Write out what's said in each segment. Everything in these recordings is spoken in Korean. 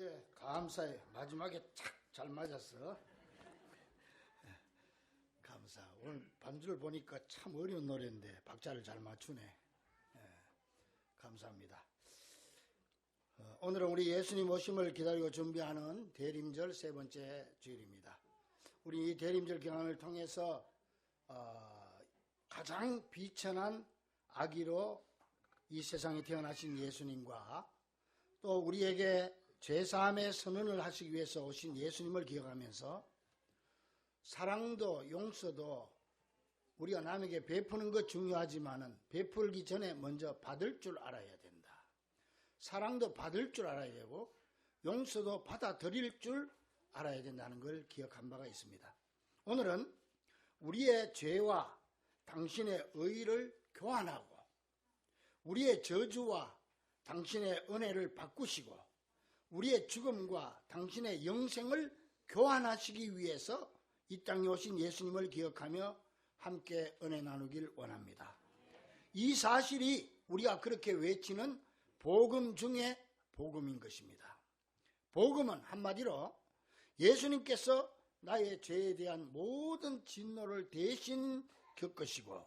네, 감사해. 마지막에 착 잘 맞았어. 감사. 오늘 반주를 보니까 참 어려운 노래인데 박자를 잘 맞추네. 감사합니다. 오늘은 우리 예수님 오심을 기다리고 준비하는 대림절 세 번째 주일입니다. 우리 이 대림절 경험을 통해서 가장 비천한 아기로 이 세상에 태어나신 예수님과 또 우리에게 죄사함의 선언을 하시기 위해서 오신 예수님을 기억하면서 사랑도 용서도 우리가 남에게 베푸는 것 중요하지만은 베풀기 전에 먼저 받을 줄 알아야 된다. 사랑도 받을 줄 알아야 되고 용서도 받아들일 줄 알아야 된다는 걸 기억한 바가 있습니다. 오늘은 우리의 죄와 당신의 의를 교환하고 우리의 저주와 당신의 은혜를 바꾸시고 우리의 죽음과 당신의 영생을 교환하시기 위해서 이 땅에 오신 예수님을 기억하며 함께 은혜 나누길 원합니다. 이 사실이 우리가 그렇게 외치는 복음 중에 복음인 것입니다. 복음은 한마디로 예수님께서 나의 죄에 대한 모든 진노를 대신 겪으시고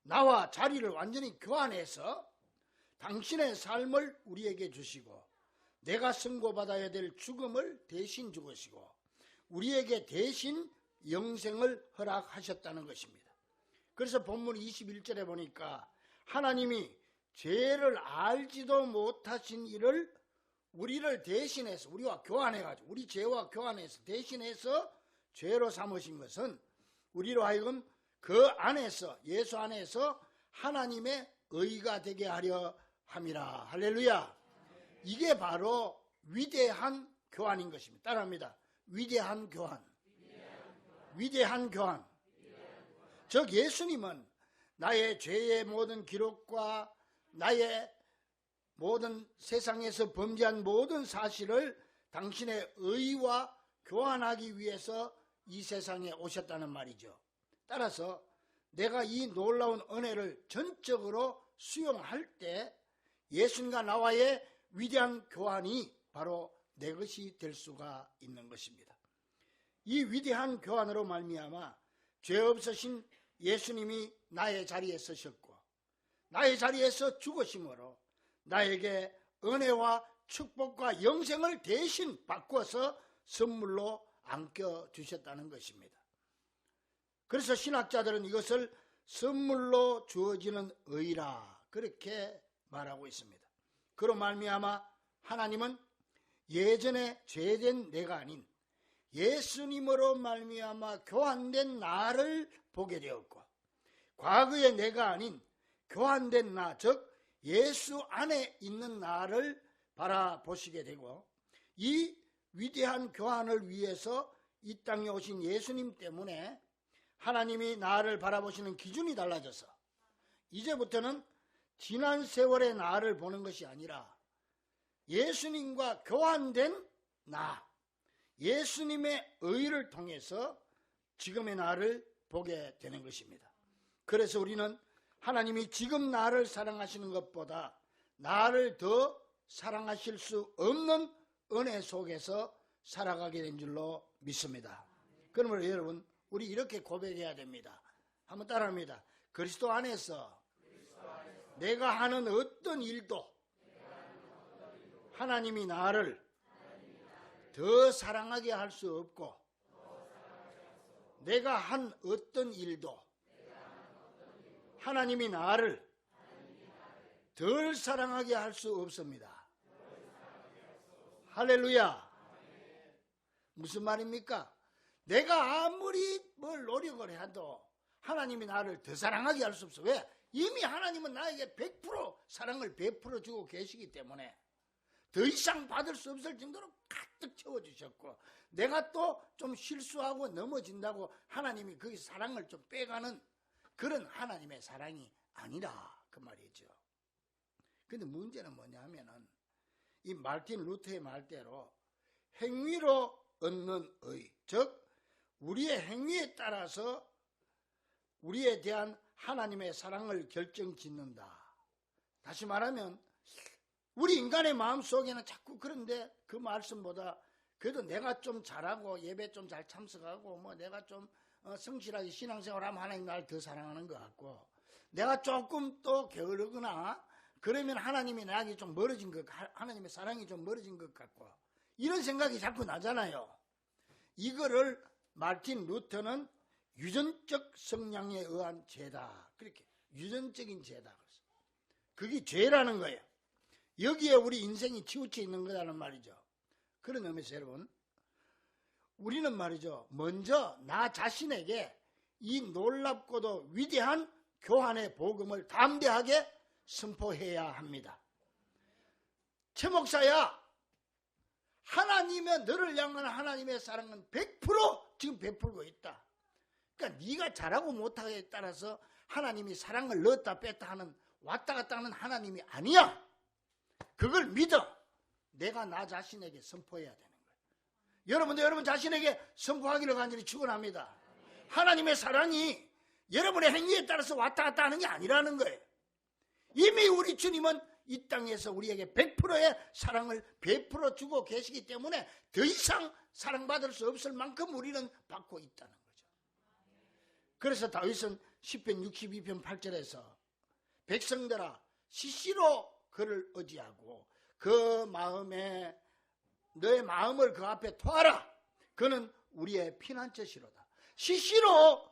나와 자리를 완전히 교환해서 당신의 삶을 우리에게 주시고 내가 선고받아야 될 죽음을 대신 죽으시고 우리에게 대신 영생을 허락하셨다는 것입니다. 그래서 본문 21절에 보니까 하나님이 죄를 알지도 못하신 이를 우리를 대신해서 우리와 교환해가지고 우리 죄와 교환해서 대신해서 죄로 삼으신 것은 우리로 하여금 그 안에서 예수 안에서 하나님의 의가 되게 하려 함이라. 할렐루야. 이게 바로 위대한 교환인 것입니다. 따라합니다. 위대한 교환. 위대한 교환. 즉 예수님은 나의 죄의 모든 기록과 나의 모든 세상에서 범죄한 모든 사실을 당신의 의와 교환하기 위해서 이 세상에 오셨다는 말이죠. 따라서 내가 이 놀라운 은혜를 전적으로 수용할 때 예수님과 나와의 위대한 교환이 바로 내 것이 될 수가 있는 것입니다. 이 위대한 교환으로 말미암아 죄 없으신 예수님이 나의 자리에 서셨고 나의 자리에서 죽으심으로 나에게 은혜와 축복과 영생을 대신 바꿔서 선물로 안겨주셨다는 것입니다. 그래서 신학자들은 이것을 선물로 주어지는 의라 그렇게 말하고 있습니다. 그로 말미암아 하나님은 예전에 죄된 내가 아닌 예수님으로 말미암아 교환된 나를 보게 되었고 과거의 내가 아닌 교환된 나, 즉 예수 안에 있는 나를 바라보시게 되고 이 위대한 교환을 위해서 이 땅에 오신 예수님 때문에 하나님이 나를 바라보시는 기준이 달라져서 이제부터는 지난 세월의 나를 보는 것이 아니라 예수님과 교환된 나, 예수님의 의를 통해서 지금의 나를 보게 되는 것입니다. 그래서 우리는 하나님이 지금 나를 사랑하시는 것보다 나를 더 사랑하실 수 없는 은혜 속에서 살아가게 된 줄로 믿습니다. 그러므로 여러분 우리 이렇게 고백해야 됩니다. 한번 따라합니다. 그리스도 안에서 내가 하는 어떤 일도 하나님이 나를 더 사랑하게 할 수 없고 내가 한 어떤 일도 하나님이 나를 덜 사랑하게 할 수 없습니다. 할렐루야. 무슨 말입니까? 내가 아무리 뭘 노력을 해도 하나님이 나를 더 사랑하게 할 수 없어. 왜? 이미 하나님은 나에게 100% 사랑을 베풀어 주고 계시기 때문에 더 이상 받을 수 없을 정도로 가득 채워주셨고 내가 또 좀 실수하고 넘어진다고 하나님이 그 사랑을 좀 빼가는 그런 하나님의 사랑이 아니라 그 말이죠. 근데 문제는 뭐냐면은 이 마르틴 루터의 말대로 행위로 얻는 의, 즉 우리의 행위에 따라서 우리에 대한 하나님의 사랑을 결정짓는다. 다시 말하면 우리 인간의 마음속에는 자꾸 그런데 그 말씀보다 그래도 내가 좀 잘하고 예배 좀 잘 참석하고 뭐 내가 좀 성실하게 신앙생활하면 하나님 나를 더 사랑하는 것 같고, 내가 조금 또 게으르거나 그러면 하나님이 나에게 좀 멀어진 것, 하나님의 사랑이 좀 멀어진 것 같고, 이런 생각이 자꾸 나잖아요. 이거를 마르틴 루터는 유전적 성향에 의한 죄다, 그렇게 유전적인 죄다, 그게 죄라는 거예요. 여기에 우리 인생이 치우쳐 있는 거라는 말이죠. 그런 의미에서 여러분, 우리는 말이죠, 먼저 나 자신에게 이 놀랍고도 위대한 교환의 복음을 담대하게 선포해야 합니다. 최 목사야, 하나님의 너를 향한 하나님의 사랑은 100% 지금 베풀고 있다. 그러니까 네가 잘하고 못하기에 따라서 하나님이 사랑을 넣었다 뺐다 하는, 왔다 갔다 하는 하나님이 아니야. 그걸 믿어. 내가 나 자신에게 선포해야 되는 거예요. 여러분도 여러분 자신에게 선포하기를 간절히 축원합니다. 하나님의 사랑이 여러분의 행위에 따라서 왔다 갔다 하는 게 아니라는 거예요. 이미 우리 주님은 이 땅에서 우리에게 100%의 사랑을 베풀어 주고 계시기 때문에 더 이상 사랑받을 수 없을 만큼 우리는 받고 있다는 거죠. 그래서 다윗은 시편 62편 8절에서 백성들아 시시로 그를 의지하고 그 마음에 너의 마음을 그 앞에 토하라. 그는 우리의 피난처시로다. 시시로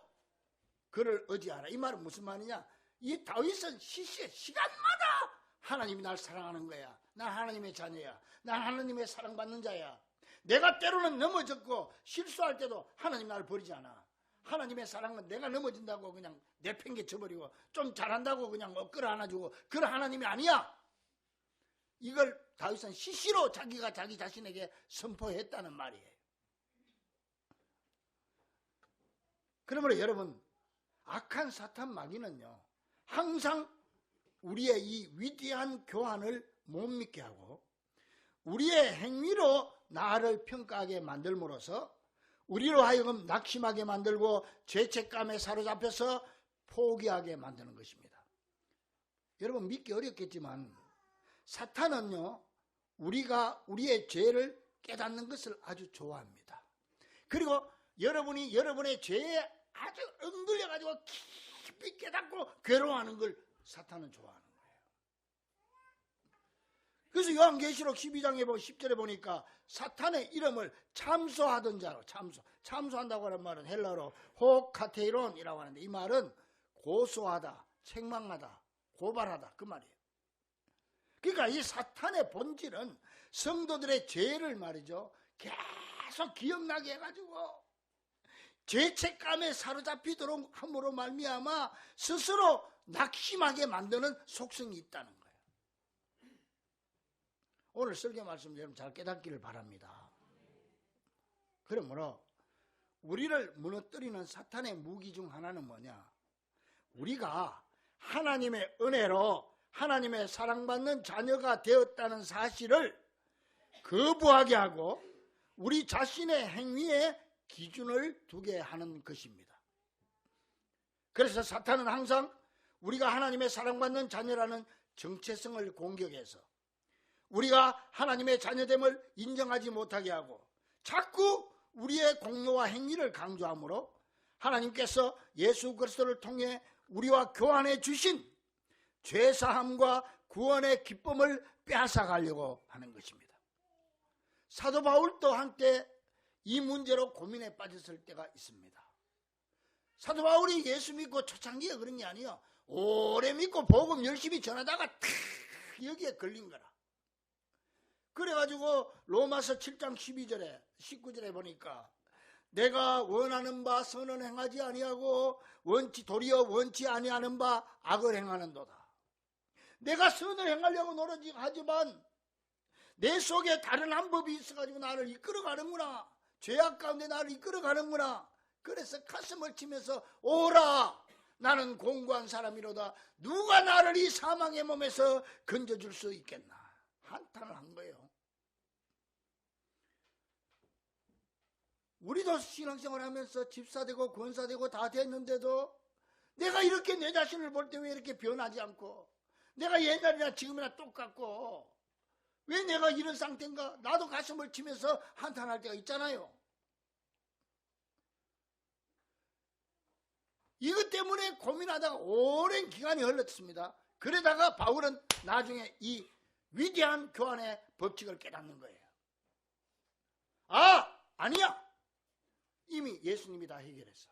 그를 의지하라. 이 말은 무슨 말이냐? 이 다윗은 시간마다 하나님이 날 사랑하는 거야. 난 하나님의 자녀야. 난 하나님의 사랑받는 자야. 내가 때로는 넘어졌고 실수할 때도 하나님 나를 버리지 않아. 하나님의 사랑은 내가 넘어진다고 그냥 내팽개쳐버리고 좀 잘한다고 그냥 끌어 안아주고 그런 하나님이 아니야. 이걸 다윗은 시시로 자기가 자기 자신에게 선포했다는 말이에요. 그러므로 여러분, 악한 사탄 마귀는요, 항상 우리의 이 위대한 교환을 못 믿게 하고 우리의 행위로 나를 평가하게 만들므로써 우리로 하여금 낙심하게 만들고 죄책감에 사로잡혀서 포기하게 만드는 것입니다. 여러분, 믿기 어렵겠지만 사탄은요, 우리가 우리의 죄를 깨닫는 것을 아주 좋아합니다. 그리고 여러분이 여러분의 죄에 아주 엉들려가지고 깊이 깨닫고 괴로워하는 걸 사탄은 좋아하는 거예요. 그래서 요한계시록 12장에 10절에 보니까 사탄의 이름을 참소하던 자로, 참소한다고 하는 말은 헬라어로 호카테이론이라고 하는데, 이 말은 고소하다, 책망하다, 고발하다, 그 말이에요. 그러니까 이 사탄의 본질은 성도들의 죄를 말이죠, 계속 기억나게 해가지고 죄책감에 사로잡히도록 함으로 말미암아 스스로 낙심하게 만드는 속성이 있다는 거예요. 오늘 설교 말씀 여러분 잘 깨닫기를 바랍니다. 그러므로 우리를 무너뜨리는 사탄의 무기 중 하나는 뭐냐? 우리가 하나님의 은혜로 하나님의 사랑받는 자녀가 되었다는 사실을 거부하게 하고 우리 자신의 행위에 기준을 두게 하는 것입니다. 그래서 사탄은 항상 우리가 하나님의 사랑받는 자녀라는 정체성을 공격해서 우리가 하나님의 자녀됨을 인정하지 못하게 하고 자꾸 우리의 공로와 행위를 강조하므로 하나님께서 예수 그리스도를 통해 우리와 교환해 주신 죄사함과 구원의 기쁨을 빼앗아가려고 하는 것입니다. 사도 바울도 한때 이 문제로 고민에 빠졌을 때가 있습니다. 사도 바울이 예수 믿고 초창기에 그런 게 아니에요. 오래 믿고 복음 열심히 전하다가 탁 여기에 걸린 거라. 그래가지고 로마서 7장 12절에 19절에 보니까 내가 원하는 바 선은 행하지 아니하고 도리어 원치 아니하는 바 악을 행하는도다. 내가 선을 행하려고 노력하지만 내 속에 다른 한 법이 있어가지고 나를 이끌어가는구나. 죄악 가운데 나를 이끌어가는구나. 그래서 가슴을 치면서 오라, 나는 공고한 사람이로다. 누가 나를 이 사망의 몸에서 건져줄 수 있겠나. 한탄을 한 거예요. 우리도 신앙생활 하면서 집사되고 권사되고 다 됐는데도 내가 이렇게 내 자신을 볼 때 왜 이렇게 변하지 않고 내가 옛날이나 지금이나 똑같고 왜 내가 이런 상태인가? 나도 가슴을 치면서 한탄할 때가 있잖아요. 이것 때문에 고민하다가 오랜 기간이 흘렀습니다. 그러다가 바울은 나중에 이 위대한 교환의 법칙을 깨닫는 거예요. 아니야. 이미 예수님이 다 해결했어.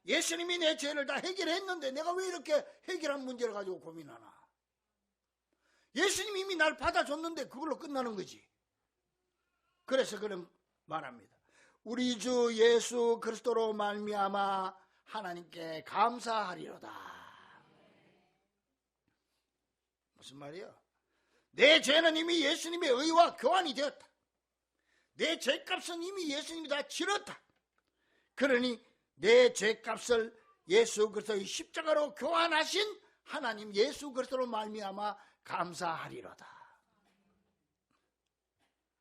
예수님이 내 죄를 다 해결했는데 내가 왜 이렇게 해결한 문제를 가지고 고민하나? 예수님이 이미 날 받아줬는데 그걸로 끝나는 거지. 그래서 그는 말합니다. 우리 주 예수 그리스도로 말미암아 하나님께 감사하리로다. 무슨 말이야? 내 죄는 이미 예수님의 의와 교환이 되었다. 내 죄값은 이미 예수님이 다 치렀다. 그러니 내 죄값을 예수 그리스도의 십자가로 교환하신 하나님 예수 그리스도로 말미암아 감사하리로다.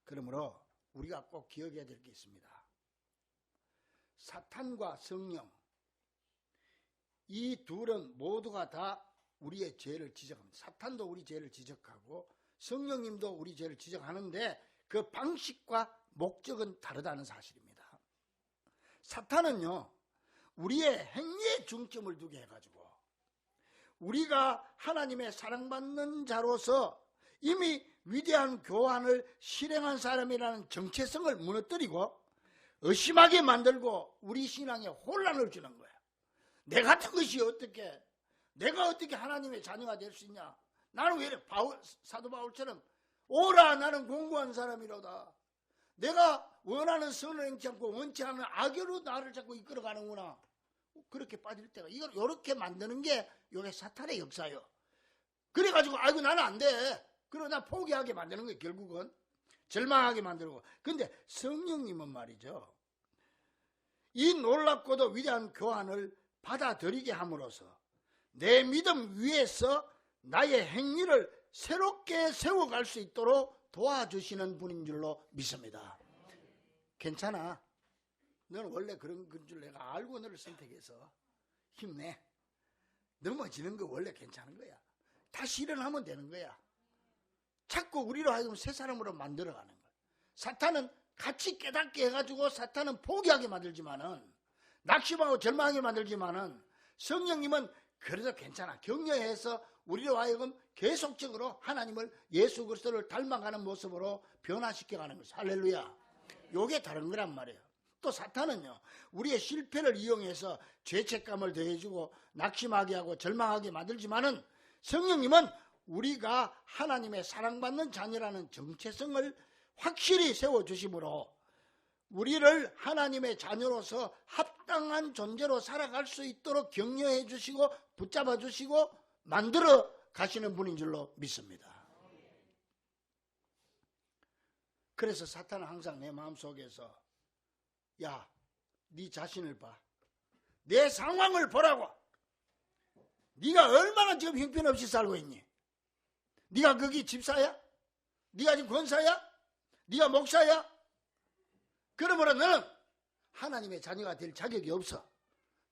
그러므로 우리가 꼭 기억해야 될 게 있습니다. 사탄과 성령, 이 둘은 모두가 다 우리의 죄를 지적합니다. 사탄도 우리 죄를 지적하고 성령님도 우리 죄를 지적하는데 그 방식과 목적은 다르다는 사실입니다. 사탄은요, 우리의 행위에 중점을 두게 해가지고 우리가 하나님의 사랑받는 자로서 이미 위대한 교환을 실행한 사람이라는 정체성을 무너뜨리고 의심하게 만들고 우리 신앙에 혼란을 주는 거예요. 내 같은 것이 어떻게, 내가 어떻게 하나님의 자녀가 될 수 있냐? 나는 왜 이래? 사도 바울처럼 오라 나는 공고한 사람이로다. 내가 원하는 선을 행치 않고 원치 않는 악으로 나를 자꾸 이끌어가는구나. 그렇게 빠질 때가, 이걸 이렇게 만드는 게 이게 사탄의 역사예요. 그래가지고 아이고 나는 안 돼. 그러나 포기하게 만드는 거예요. 결국은 절망하게 만들고. 근데 성령님은 말이죠, 이 놀랍고도 위대한 교환을 받아들이게 함으로써 내 믿음 위에서 나의 행위를 새롭게 세워갈 수 있도록 도와주시는 분인 줄로 믿습니다. 괜찮아. 너는 원래 그런 건 줄 내가 알고 너를 선택해서 힘내. 넘어지는 거 원래 괜찮은 거야. 다시 일어나면 되는 거야. 자꾸 우리로 하여금 새 사람으로 만들어가는 거야. 사탄은 같이 깨닫게 해가지고 사탄은 포기하게 만들지만은, 낙심하고 절망하게 만들지만은, 성령님은 그래도 괜찮아. 격려해서 우리로 하여금 계속적으로 하나님을, 예수 그리스도를 닮아가는 모습으로 변화시켜가는 것이 할렐루야. 요게 다른 거란 말이에요. 또 사탄은요, 우리의 실패를 이용해서 죄책감을 더해주고 낙심하게 하고 절망하게 만들지만은, 성령님은 우리가 하나님의 사랑받는 자녀라는 정체성을 확실히 세워주심으로 우리를 하나님의 자녀로서 합당한 존재로 살아갈 수 있도록 격려해 주시고 붙잡아 주시고 만들어 가시는 분인 줄로 믿습니다. 그래서 사탄은 항상 내 마음속에서, 야, 네 자신을 봐. 내 상황을 보라고. 네가 얼마나 지금 형편없이 살고 있니? 네가 거기 집사야? 네가 지금 권사야? 네가 목사야? 그러므로 너는 하나님의 자녀가 될 자격이 없어.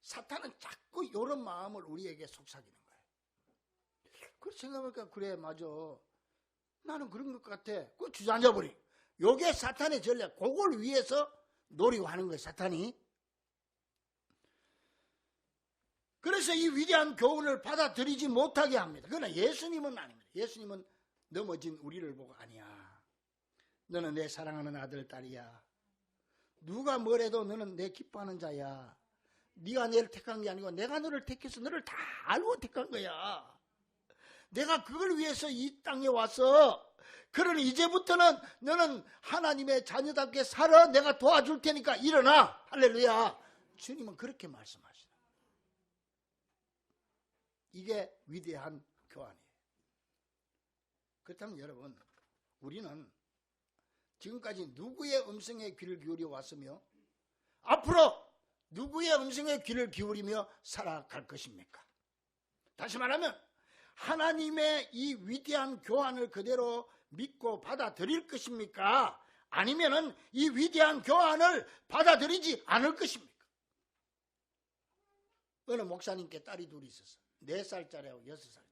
사탄은 자꾸 이런 마음을 우리에게 속삭이는 거예요. 그렇게 생각해보니까 그래, 맞아. 나는 그런 것 같아. 그 주저앉아버려. 요게 사탄의 전략. 그걸 위해서 노리고 하는 거예요, 사탄이. 그래서 이 위대한 교훈을 받아들이지 못하게 합니다. 그러나 예수님은 아닙니다. 예수님은 넘어진 우리를 보고, 아니야, 너는 내 사랑하는 아들, 딸이야. 누가 뭐래도 너는 내 기뻐하는 자야. 네가 내를 택한 게 아니고 내가 너를 택해서 너를 다 알고 택한 거야. 내가 그걸 위해서 이 땅에 와서, 그러니 이제부터는 너는 하나님의 자녀답게 살아. 내가 도와줄 테니까 일어나. 할렐루야. 주님은 그렇게 말씀하시다. 이게 위대한 교환이에요. 그렇다면 여러분, 우리는 지금까지 누구의 음성에 귀를 기울여 왔으며 앞으로 누구의 음성에 귀를 기울이며 살아갈 것입니까? 다시 말하면 하나님의 이 위대한 교환을 그대로 믿고 받아들일 것입니까? 아니면은 이 위대한 교환을 받아들이지 않을 것입니까? 어느 목사님께 딸이 둘이 있었어. 4살짜리하고 6살짜리.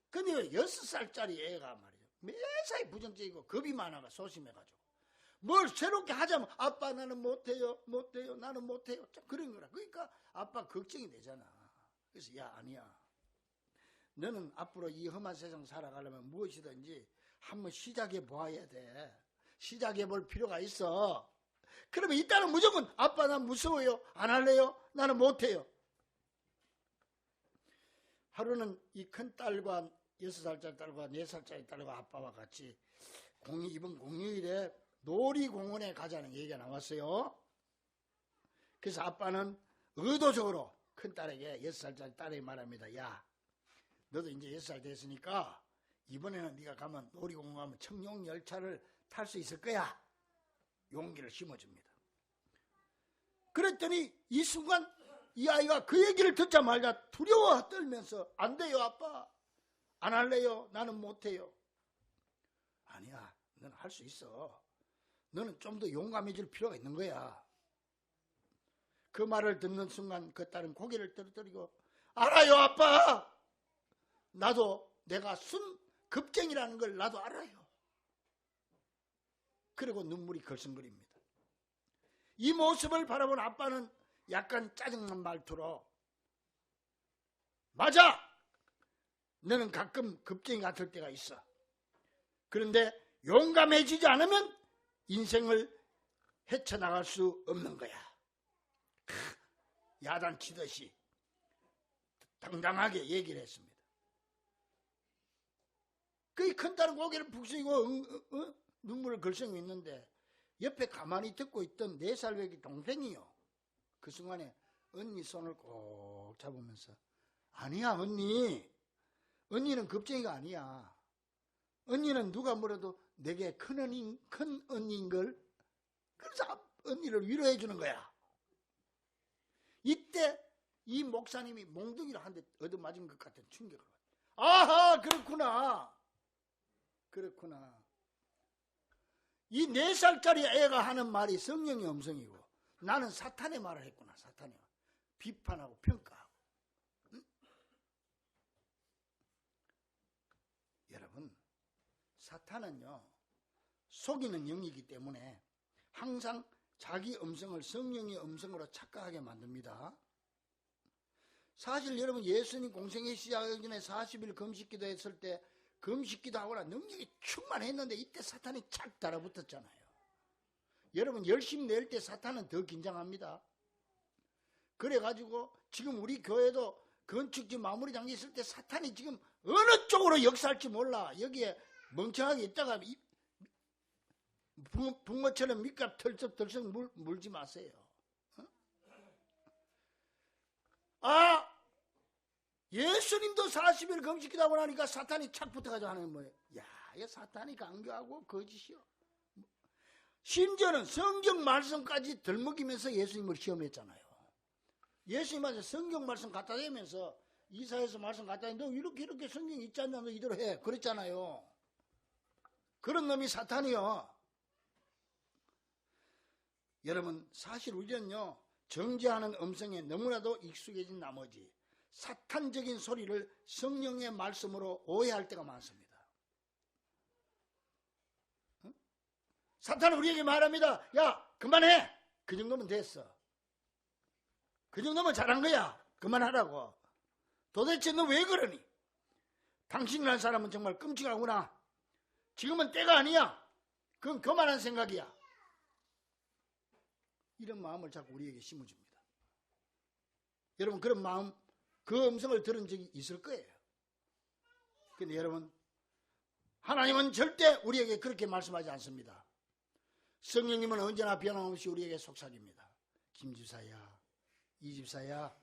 근데 6살짜리 애가 말이죠, 매사에 부정적이고 겁이 많아가 소심해가지고 뭘 새롭게 하자면 아빠 나는 못해요 나는 못해요 그런 거라. 그러니까 아빠 걱정이 되잖아. 그래서 야 아니야, 너는 앞으로 이 험한 세상 살아가려면 무엇이든지 한번 시작해 보아야 돼. 시작해 볼 필요가 있어. 그러면 이따는 무조건 아빠 난 무서워요 안 할래요 나는 못해요. 하루는 이 큰 딸과 6살짜리 딸과 4살짜리 딸과 아빠와 같이 이번 공휴일에 놀이공원에 가자는 얘기가 나왔어요. 그래서 아빠는 의도적으로 큰 딸에게 6살짜리 딸에게 말합니다. 야 너도 이제 6살 됐으니까 이번에는 네가 가면 놀이공원 가면 청룡열차를 탈 수 있을 거야. 용기를 심어줍니다. 그랬더니 이 순간 이 아이가 그 얘기를 듣자마자 두려워 떨면서 안 돼요 아빠 안 할래요 나는 못해요. 아니야 너는 할 수 있어. 너는 좀 더 용감해질 필요가 있는 거야. 그 말을 듣는 순간 그 딸은 고개를 떨어뜨리고 알아요 아빠 나도 내가 급쟁이라는 걸 나도 알아요. 그리고 눈물이 걸성거립니다. 이 모습을 바라본 아빠는 약간 짜증난 말투로 맞아 너는 가끔 급쟁이 같을 때가 있어. 그런데 용감해지지 않으면 인생을 헤쳐나갈 수 없는 거야. 야단치듯이 당당하게 얘기를 했습니다. 그 큰 딸은 고개를 푹 숙이고 눈물을 걸성이고 있는데 옆에 가만히 듣고 있던 4살 외기 동생이요. 그 순간에 언니 손을 꼭 잡으면서 아니야 언니는 겁쟁이가 아니야. 언니는 누가 뭐라도 내게 큰 언니인걸. 그래서 언니를 위로해 주는 거야. 이때 이 목사님이 몽둥이를 한 대 얻어맞은 것 같은 충격을 받았어요. 아하 그렇구나. 이 4살짜리 애가 하는 말이 성령의 음성이고 나는 사탄의 말을 했구나. 사탄의 말. 비판하고 평가하고. 응? 여러분 사탄은요 속이는 영이기 때문에 항상 자기 음성을 성령의 음성으로 착각하게 만듭니다. 사실 여러분 예수님 공생의 시작하기 전에 40일 금식기도 했을 때 금식기도 하거나 능력이 충만했는데 이때 사탄이 착 달아붙었잖아요. 여러분 열심 낼 때 사탄은 더 긴장합니다. 그래가지고 지금 우리 교회도 건축지 마무리 단계 있을 때 사탄이 지금 어느 쪽으로 역사할지 몰라. 여기에 멍청하게 있다가 붕어처럼 밑값 털썩털썩 물지 마세요. 예수님도 40일 금식기도 하고 나니까 사탄이 착 붙어가지고 하는 거예요. 이 사탄이 강교하고 거짓이요. 심지어는 성경 말씀까지 들먹이면서 예수님을 시험했잖아요. 예수님한테 성경 말씀 갖다 대면서 이사야서 말씀 갖다 대면 너 이렇게 성경 있지 않냐 너 이대로 해 그랬잖아요. 그런 놈이 사탄이요. 여러분 사실 우리는요 정죄하는 음성에 너무나도 익숙해진 나머지 사탄적인 소리를 성령의 말씀으로 오해할 때가 많습니다. 응? 사탄은 우리에게 말합니다. 야 그만해. 그 정도면 됐어. 그 정도면 잘한 거야. 그만하라고. 도대체 너 왜 그러니? 당신이라는 사람은 정말 끔찍하구나. 지금은 때가 아니야. 그건 그만한 생각이야. 이런 마음을 자꾸 우리에게 심어줍니다. 여러분 그런 마음 그 음성을 들은 적이 있을 거예요. 그런데 여러분 하나님은 절대 우리에게 그렇게 말씀하지 않습니다. 성령님은 언제나 변함없이 우리에게 속삭입니다. 김집사야 이집사야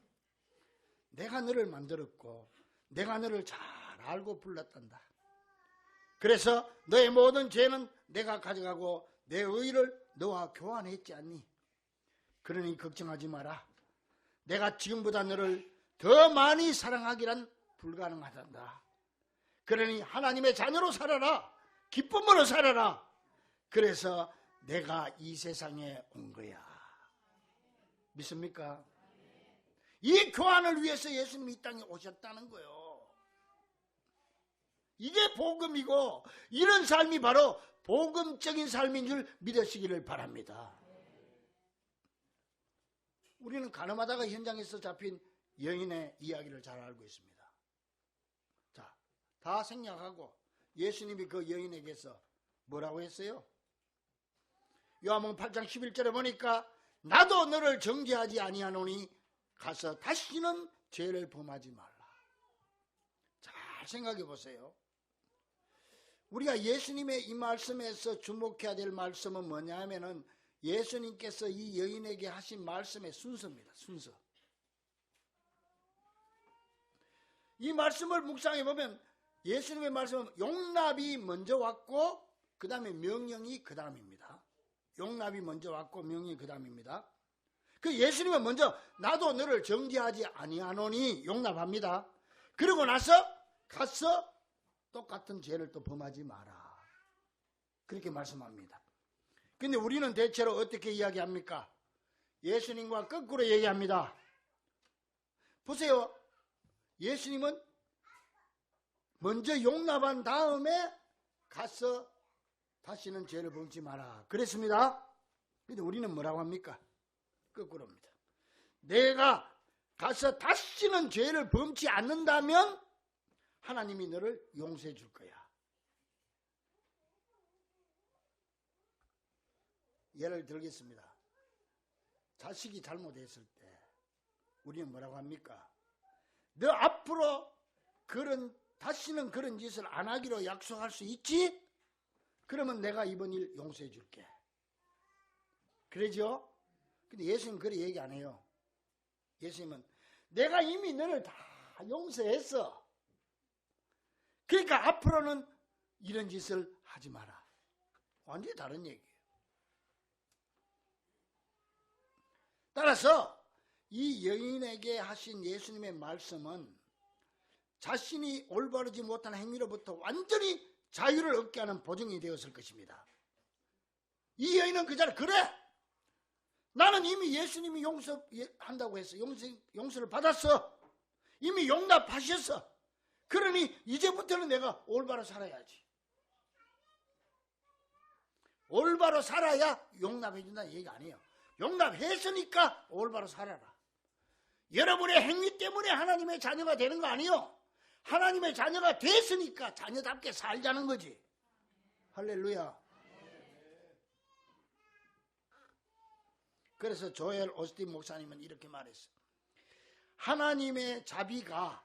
내가 너를 만들었고 내가 너를 잘 알고 불렀단다. 그래서 너의 모든 죄는 내가 가져가고 내 의를 너와 교환했지 않니? 그러니 걱정하지 마라. 내가 지금보다 너를 더 많이 사랑하기란 불가능하단다. 그러니 하나님의 자녀로 살아라. 기쁨으로 살아라. 그래서 내가 이 세상에 온 거야. 믿습니까? 이 교환을 위해서 예수님이 이 땅에 오셨다는 거예요. 이게 복음이고 이런 삶이 바로 복음적인 삶인 줄 믿으시기를 바랍니다. 우리는 가늠하다가 현장에서 잡힌 여인의 이야기를 잘 알고 있습니다. 자, 다 생략하고 예수님이 그 여인에게서 뭐라고 했어요? 요한복음 8장 11절에 보니까 나도 너를 정죄하지 아니하노니 가서 다시는 죄를 범하지 말라. 잘 생각해 보세요. 우리가 예수님의 이 말씀에서 주목해야 될 말씀은 뭐냐 하면은 예수님께서 이 여인에게 하신 말씀의 순서입니다. 순서. 이 말씀을 묵상해 보면 예수님의 말씀은 용납이 먼저 왔고 그 다음에 명령이 그 다음입니다. 용납이 먼저 왔고 명령이 그 다음입니다. 그 예수님은 먼저 나도 너를 정죄하지 아니하노니 용납합니다. 그러고 나서 가서 똑같은 죄를 또 범하지 마라. 그렇게 말씀합니다. 근데 우리는 대체로 어떻게 이야기합니까? 예수님과 거꾸로 얘기합니다. 보세요. 예수님은 먼저 용납한 다음에 가서 다시는 죄를 범지 마라 그랬습니다. 근데 우리는 뭐라고 합니까? 거꾸로입니다. 내가 가서 다시는 죄를 범지 않는다면 하나님이 너를 용서해 줄 거야. 예를 들겠습니다. 자식이 잘못했을 때 우리는 뭐라고 합니까? 너 앞으로 다시는 그런 짓을 안 하기로 약속할 수 있지? 그러면 내가 이번 일 용서해 줄게. 그러죠? 근데 예수님은 그렇게 얘기 안 해요. 예수님은 내가 이미 너를 다 용서했어. 그러니까 앞으로는 이런 짓을 하지 마라. 완전히 다른 얘기예요. 따라서 이 여인에게 하신 예수님의 말씀은 자신이 올바르지 못한 행위로부터 완전히 자유를 얻게 하는 보증이 되었을 것입니다. 이 여인은 그 자리에 그래! 나는 이미 예수님이 용서한다고 했어. 용서를 받았어. 이미 용납하셨어. 그러니 이제부터는 내가 올바로 살아야지. 올바로 살아야 용납해 준다는 얘기 아니에요. 용납했으니까 올바로 살아라. 여러분의 행위 때문에 하나님의 자녀가 되는 거 아니에요. 하나님의 자녀가 됐으니까 자녀답게 살자는 거지. 할렐루야. 그래서 조엘 오스틴 목사님은 이렇게 말했어요. 하나님의 자비가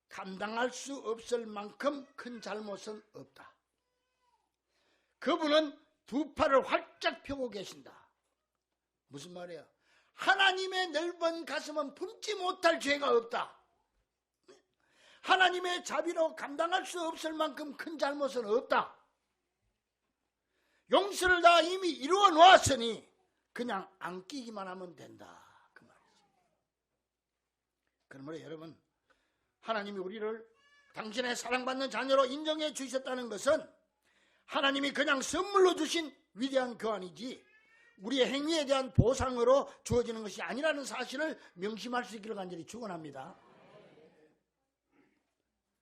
감당할 수 없을 만큼 큰 잘못은 없다. 그분은 두 팔을 활짝 펴고 계신다. 무슨 말이야? 하나님의 넓은 가슴은 품지 못할 죄가 없다. 하나님의 자비로 감당할 수 없을 만큼 큰 잘못은 없다. 용서를 다 이미 이루어 놓았으니 그냥 안 끼기만 하면 된다. 그 말이지. 그러므로 여러분, 하나님이 우리를 당신의 사랑받는 자녀로 인정해 주셨다는 것은 하나님이 그냥 선물로 주신 위대한 교환이지 우리의 행위에 대한 보상으로 주어지는 것이 아니라는 사실을 명심할 수 있기를 간절히 축원합니다.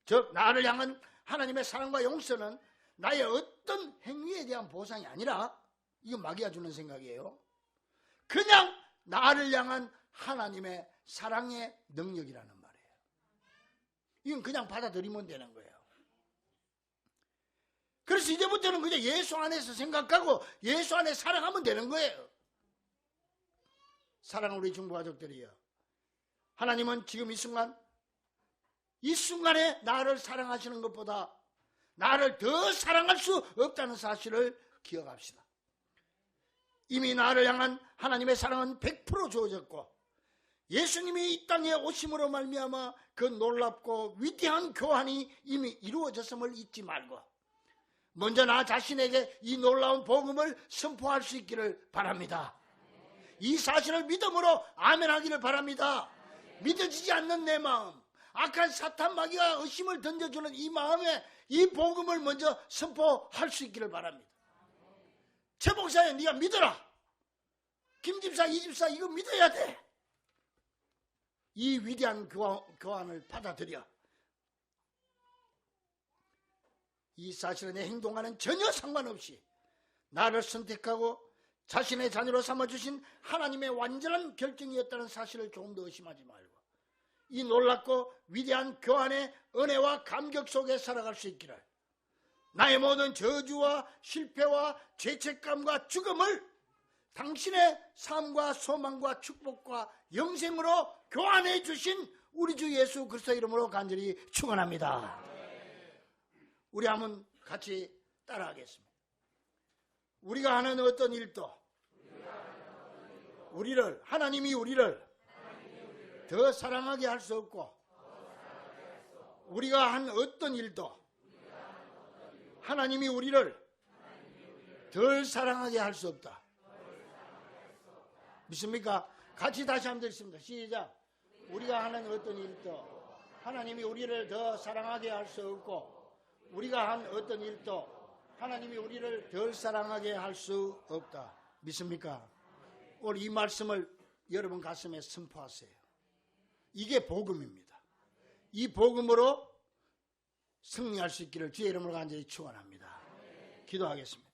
즉 나를 향한 하나님의 사랑과 용서는 나의 어떤 행위에 대한 보상이 아니라 이건 마귀가 주는 생각이에요. 그냥 나를 향한 하나님의 사랑의 능력이라는 말이에요. 이건 그냥 받아들이면 되는 거예요. 그래서 이제부터는 그냥 예수 안에서 생각하고 예수 안에 사랑하면 되는 거예요. 사랑하는 우리 중보 가족들이요, 하나님은 지금 이 순간에 나를 사랑하시는 것보다 나를 더 사랑할 수 없다는 사실을 기억합시다. 이미 나를 향한 하나님의 사랑은 100% 주어졌고 예수님이 이 땅에 오심으로 말미암아 그 놀랍고 위대한 교환이 이미 이루어졌음을 잊지 말고 먼저 나 자신에게 이 놀라운 복음을 선포할 수 있기를 바랍니다. 이 사실을 믿음으로 아멘하기를 바랍니다. 믿어지지 않는 내 마음, 악한 사탄 마귀가 의심을 던져주는 이 마음에 이 복음을 먼저 선포할 수 있기를 바랍니다. 최 목사님, 네가 믿어라. 김 집사, 이 집사 이거 믿어야 돼. 이 위대한 교환을 받아들여. 이 사실에 내 행동과는 전혀 상관없이 나를 선택하고 자신의 자녀로 삼아주신 하나님의 완전한 결정이었다는 사실을 조금 더 의심하지 말고 이 놀랍고 위대한 교환의 은혜와 감격 속에 살아갈 수 있기를, 나의 모든 저주와 실패와 죄책감과 죽음을 당신의 삶과 소망과 축복과 영생으로 교환해 주신 우리 주 예수 그리스도 이름으로 간절히 축원합니다. 우리 한번 같이 따라하겠습니다. 우리가 하는 어떤 일도 하나님이 우리를 더 사랑하게 할 수 없고, 우리가 한 어떤 일도 하나님이 우리를 덜 사랑하게 할 수 없다. 믿습니까? 같이 다시 한번 드리겠습니다. 시작. 우리가 하는 어떤 일도 하나님이 우리를 더 사랑하게 할 수 없고, 우리가 한 어떤 일도 하나님이 우리를 덜 사랑하게 할 수 없다. 믿습니까? 오늘 이 말씀을 여러분 가슴에 선포하세요. 이게 복음입니다. 이 복음으로 승리할 수 있기를 주의 이름으로 간절히 축원합니다. 기도하겠습니다.